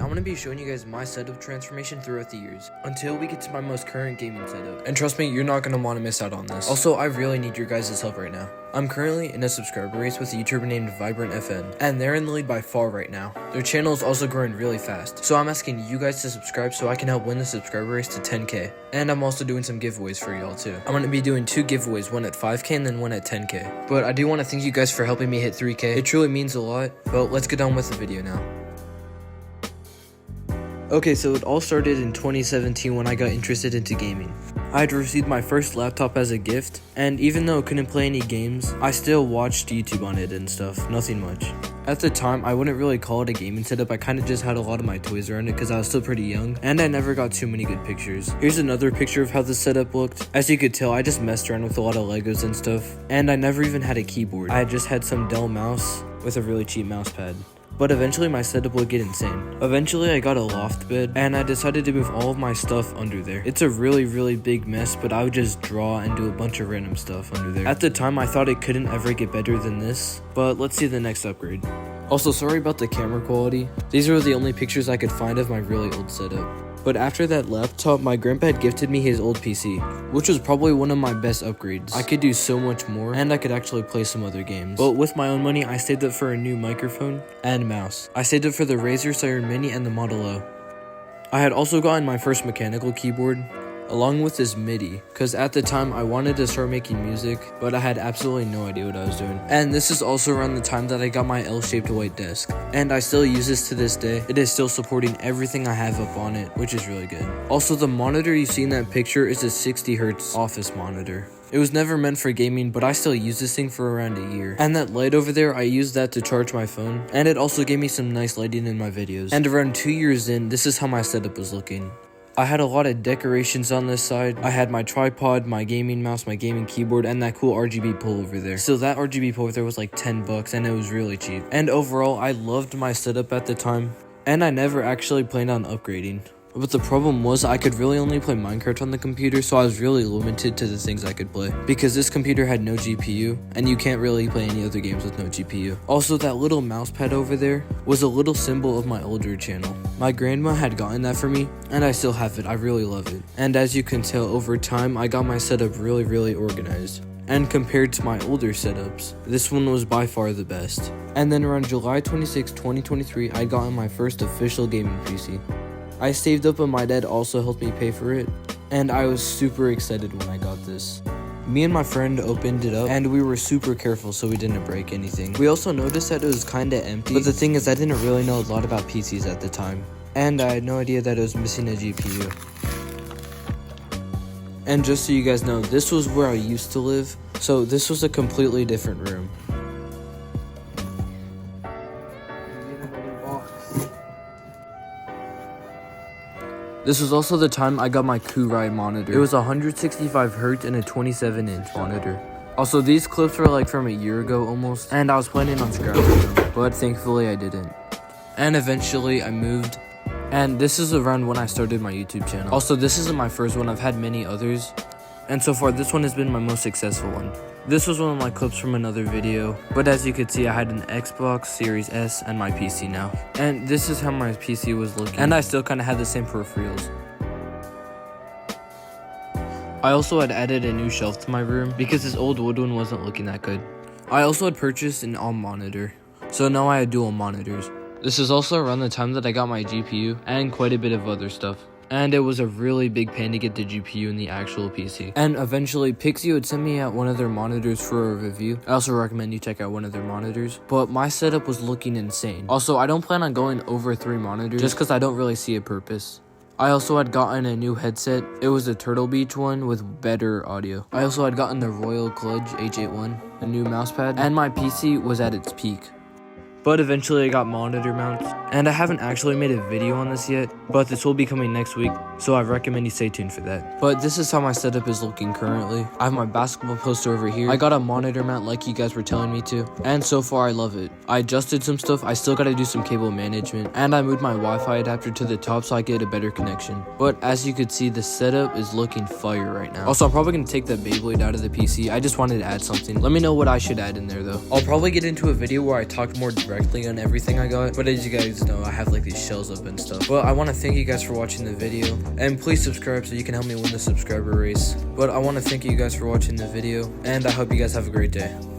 I'm going to be showing you guys my setup transformation throughout the years, until we get to my most current gaming setup. And trust me, you're not going to want to miss out on this. Also, I really need your guys' help right now. I'm currently in a subscriber race with a YouTuber named VibrantFN, and they're in the lead by far right now. Their channel is also growing really fast, so I'm asking you guys to subscribe so I can help win the subscriber race to 10k. And I'm also doing some giveaways for y'all too. I'm going to be doing 2 giveaways, one at 5k and then one at 10k. But I do want to thank you guys for helping me hit 3k. It truly means a lot, but let's get on with the video now. Okay, so it all started in 2017 when I got interested into gaming. I had received my first laptop as a gift, and even though it couldn't play any games, I still watched YouTube on it and stuff, nothing much. At the time, I wouldn't really call it a gaming setup, I kinda just had a lot of my toys around it because I was still pretty young, and I never got too many good pictures. Here's another picture of how the setup looked. As you could tell, I just messed around with a lot of Legos and stuff, and I never even had a keyboard. I just had some Dell mouse with a really cheap mouse pad. But eventually my setup would get insane. Eventually I got a loft bed and I decided to move all of my stuff under there. It's a really big mess, but I would just draw and do a bunch of random stuff under there. At the time I thought it couldn't ever get better than this, but let's see the next upgrade. Also, sorry about the camera quality. These were the only pictures I could find of my really old setup. But after that laptop, my grandpa had gifted me his old PC, which was probably one of my best upgrades. I could do so much more, and I could actually play some other games. But with my own money, I saved up for a new microphone and mouse. I saved up for the Razer Siren Mini and the Model O. I had also gotten my first mechanical keyboard, along with this MIDI, because at the time I wanted to start making music, but I had absolutely no idea what I was doing. And this is also around the time that I got my L-shaped white desk, and I still use this to this day. It is still supporting everything I have up on it, which is really good. Also, the monitor you see in that picture is a 60Hz office monitor. It was never meant for gaming, but I still use this thing for around a year. And that light over there, I used that to charge my phone, and it also gave me some nice lighting in my videos. And around 2 years in, this is how my setup was looking. I had a lot of decorations on this side. I had my tripod, my gaming mouse, my gaming keyboard, and that cool RGB pole over there. So that RGB pole over there was like 10 bucks and it was really cheap. And overall, I loved my setup at the time, and I never actually planned on upgrading. But the problem was I could really only play Minecraft on the computer, so I was really limited to the things I could play. Because this computer had no GPU, and you can't really play any other games with no GPU. Also, that little mouse pad over there was a little symbol of my older channel. My grandma had gotten that for me, and I still have it. I really love it. And as you can tell, over time, I got my setup really organized. And compared to my older setups, this one was by far the best. And then around July 26, 2023, I got my first official gaming PC. I saved up and my dad also helped me pay for it, and I was super excited when I got this. Me and my friend opened it up and we were super careful so we didn't break anything. We also noticed that it was kinda empty, but the thing is I didn't really know a lot about PCs at the time, and I had no idea that it was missing a GPU. And just so you guys know, this was where I used to live, so this was a completely different room. This was also the time I got my Kurai monitor. It was 165Hz and a 27-inch monitor. Also, these clips were like from a year ago almost, and I was planning on scrapping them, but thankfully I didn't. And eventually I moved, and this is around when I started my YouTube channel. Also, this isn't my first one, I've had many others, and so far this one has been my most successful one. This was one of my clips from another video, but as you could see, I had an Xbox Series S and my PC now. And this is how my PC was looking, and I still kind of had the same peripherals. I also had added a new shelf to my room because this old wood one wasn't looking that good. I also had purchased an ARM monitor, so now I had dual monitors. This is also around the time that I got my GPU and quite a bit of other stuff. And it was a really big pain to get the GPU in the actual PC. And eventually, Pixie would send me out one of their monitors for a review. I also recommend you check out one of their monitors. But my setup was looking insane. Also, I don't plan on going over 3 monitors just because I don't really see a purpose. I also had gotten a new headset. It was a Turtle Beach one with better audio. I also had gotten the Royal Kludge H81, a new mousepad, and my PC was at its peak. But eventually I got monitor mounts, and I haven't actually made a video on this yet, but this will be coming next week, so I recommend you stay tuned for that. But this is how my setup is looking currently. I have my basketball poster over here. I got a monitor mount like you guys were telling me to, and so far I love it. I adjusted some stuff, I still gotta do some cable management, and I moved my Wi-Fi adapter to the top so I get a better connection. But as you could see, the setup is looking fire right now. Also, I'm probably gonna take that Beyblade out of the PC. I just wanted to add something. Let me know what I should add in there though. I'll probably get into a video where I talk more correctly on everything I got. But as you guys know, I have like these shells up and stuff. Well, I want to thank you guys for watching the video, and please subscribe so you can help me win the subscriber race. But I want to thank you guys for watching the video, and I hope you guys have a great day.